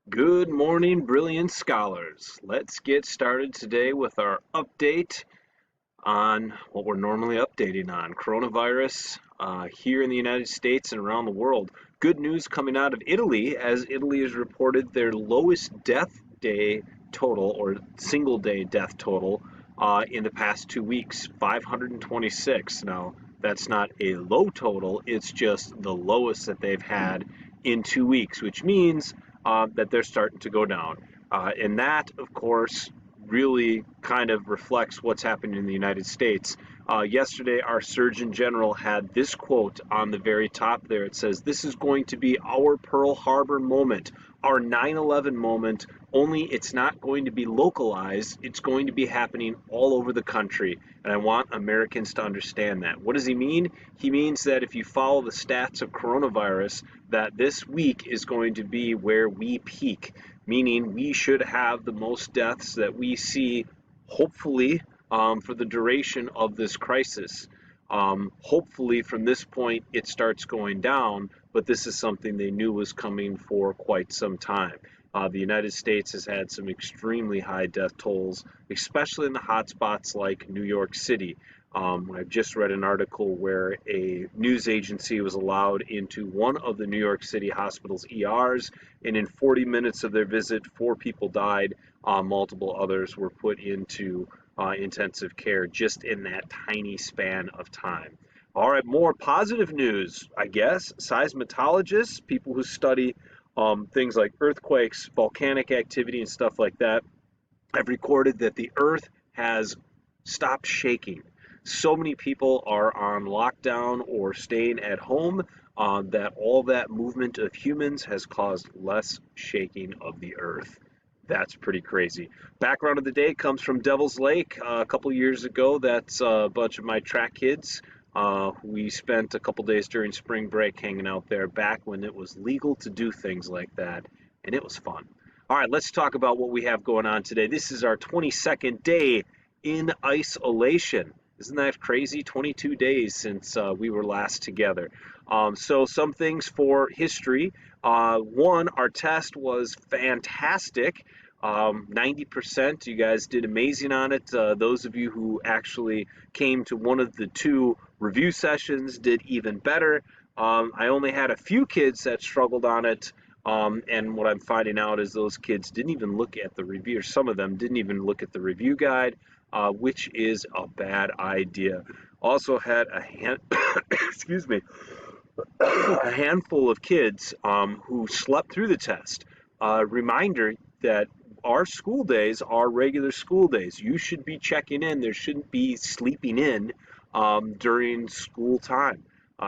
Good morning, brilliant scholars. Let's get started today with our update on what we're normally updating on coronavirus here in the United States and around the world. Good news coming out of Italy as Italy has reported their lowest death day total or single day death total in the past 2 weeks 526. Now, that's not a low total, it's just the lowest that they've had in 2 weeks, which means that they're starting to go down. And that, of course, really kind of reflects what's happening in the United States. Yesterday, our Surgeon General had this quote on the very top there. It says, "This is going to be our Pearl Harbor moment, our 9/11 moment, only it's not going to be localized. It's going to be happening all over the country. And I want Americans to understand that." What does he mean? He means that if you follow the stats of coronavirus, that this week is going to be where we peak, meaning we should have the most deaths that we see, hopefully, for the duration of this crisis. Hopefully, from this point, it starts going down, but this is something they knew was coming for quite some time. The United States has had some extremely high death tolls, especially in the hotspots like New York City. I've just read an article where a news agency was allowed into one of the New York City hospital's ERs, and in 40 minutes of their visit, 4 people died. Multiple others were put into intensive care just in that tiny span of time. All right, more positive news, I guess. Seismologists, people who study things like earthquakes, volcanic activity, and stuff like that, have recorded that the earth has stopped shaking. So many people are on lockdown or staying at home that all that movement of humans has caused less shaking of the earth. That's pretty crazy. Background of the day comes from Devil's Lake. A couple years ago, that's a bunch of my track kids. We spent a couple days during spring break hanging out there back when it was legal to do things like that, and it was fun. All right, let's talk about what we have going on today. This is our 22nd day in isolation. Isn't that crazy? 22 days since we were last together. So, some things for history. One, our test was fantastic. 90%. You guys did amazing on it. Those of you who actually came to one of the two review sessions did even better. I only had a few kids that struggled on it. And what I'm finding out is those kids didn't even look at the review, or some of them didn't even look at the review guide, which is a bad idea. Also had excuse me, a handful of kids who slept through the test. Reminder that our school days are regular school days. You should be checking in. There shouldn't be sleeping in during school time.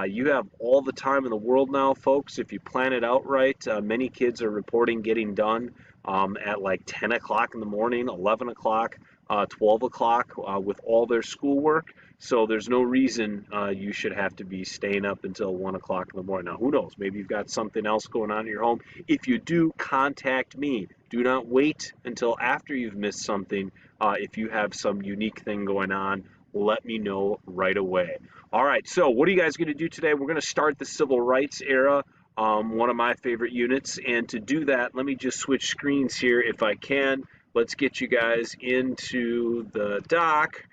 You have all the time in the world now, folks, if you plan it out right. Many kids are reporting getting done at like 10 o'clock in the morning, 11 o'clock, 12 o'clock with all their schoolwork. So there's no reason you should have to be staying up until 1 o'clock in the morning. Now, who knows? Maybe you've got something else going on in your home. If you do, contact me. Do not wait until after you've missed something. If you have some unique thing going on, let me know right away. All right, so what are you guys going to do today? We're going to start the civil rights era, one of my favorite units. And to do that, let me just switch screens here if I can. Let's get you guys into the doc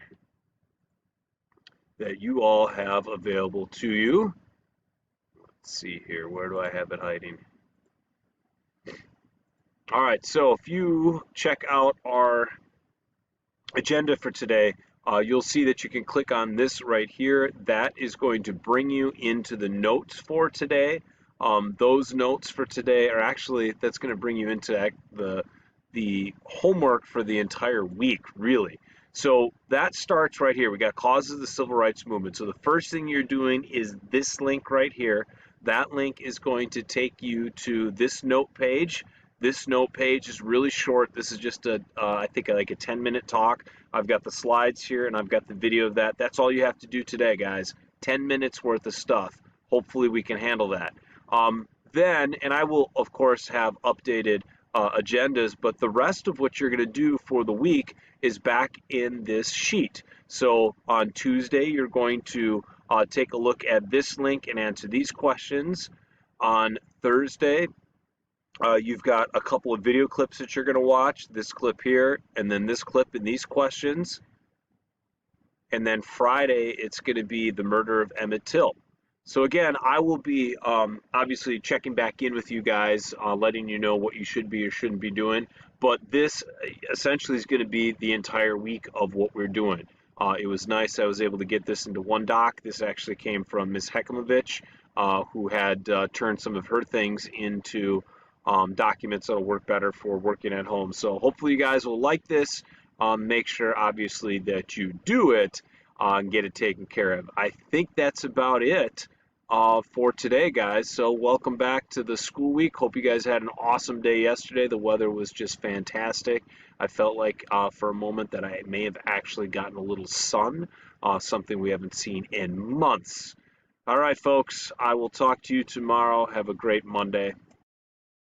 that you all have available to you. Let's see here. Where do I have it hiding? All right, so if you check out our agenda for today, you'll see that you can click on this right here. That is going to bring you into the notes for today. Those notes for today are actually, that's going to bring you into the homework for the entire week, really. So that starts right here. We got causes of the civil rights movement. So the first thing you're doing is this link right here. That link is going to take you to this note page. This note page is really short. This is just I think like a 10-minute talk. I've got the slides here and I've got the video of that. That's all you have to do today, guys. 10 minutes worth of stuff. Hopefully we can handle that. Then, and I will, of course, have updated agendas, but the rest of what you're going to do for the week is back in this sheet. So on Tuesday, you're going to take a look at this link and answer these questions. On Thursday, You've got a couple of video clips that you're going to watch, this clip here, and then this clip and these questions. And then Friday, it's going to be the murder of Emmett Till. So again, I will be obviously checking back in with you guys, letting you know what you should be or shouldn't be doing. But this essentially is going to be the entire week of what we're doing. It was nice I was able to get this into one doc. This actually came from Ms. Hekimovich, who had turned some of her things into documents that'll work better for working at home. So hopefully you guys will like this. Make sure, obviously, that you do it and get it taken care of. I think that's about it for today, guys. So welcome back to the school week. Hope you guys had an awesome day yesterday. The weather was just fantastic. I felt like for a moment that I may have actually gotten a little sun, something we haven't seen in months. All right, folks, I will talk to you tomorrow. Have a great Monday.